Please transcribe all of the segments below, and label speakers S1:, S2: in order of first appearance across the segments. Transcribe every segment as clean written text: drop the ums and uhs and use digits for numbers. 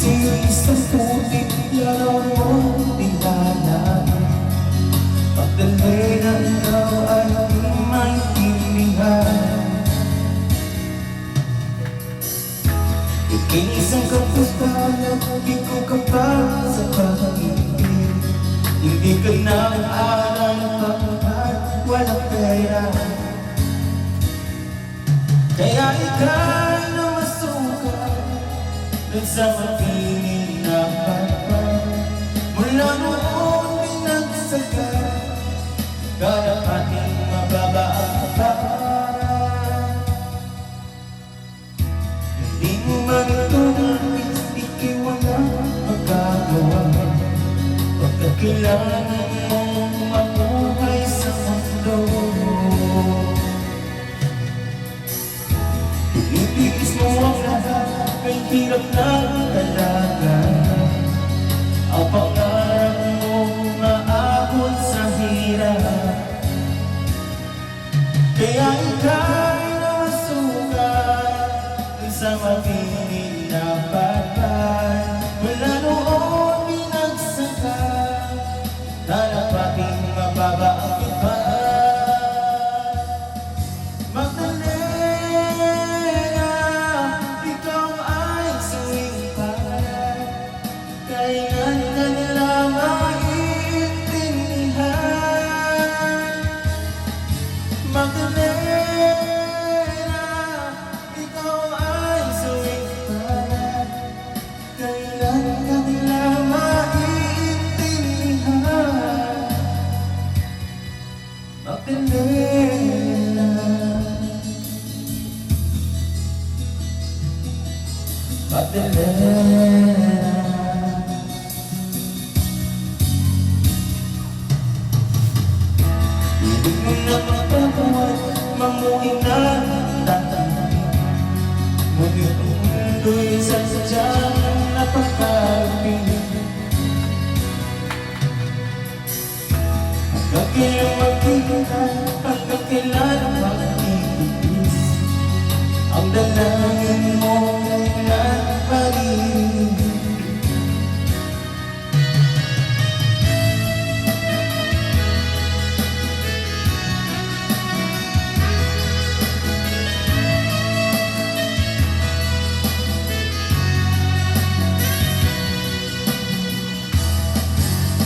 S1: Sa'yo'y isang puting laro mo tindahan. Pagdalay na ikaw ay maintindihan. Ikinisang kapustahan, di ko kapag sa pag-ibig. Hindi ka na alam kapag walang pera. Kaya ikaw na masukat dun sa mapiling na pagpag. Mula noon pinagsagat, karapating mababa ang para. Hindi mo man ito nais-ikay walang magagawa. Pagkat kailangan mong mabuhay sa mundo, pinipigis mo ang lahat, kay hirap ng talaga. Ang pangarap mo maabot sa hirap. Kaya ika'y namasukat dun sa mapiling na patay. Mula noon pinagsakat, nanapating mababa ang iba. Magdalena, ikaw ay sumipay. Kailan ka nila maintindihan? Magdalena, ikaw ay sumipay. Kailan ka nila maintindihan? Magdalena, Magdalena. Ibig mo na magpapawad, mamuhin na tatanggapin. Ngunit ang mundo'y sasadyang napakalupin. Hanggang kailan magkikita, hanggang kailan mag-ibigis. Ang dalangin mo kailan pag-ibig.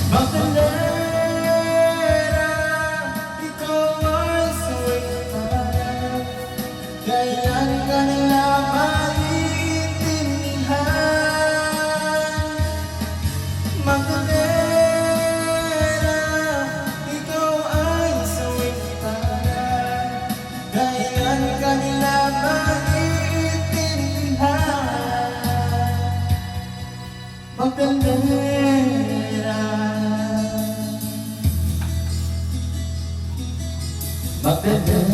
S1: Magdalena, ikaw ay sumipay. Kailan ka nila maintindihan? Magdalena, ikaw ay sumipay. Kailan ka nila maintindihan? Magdalena, Magdalena.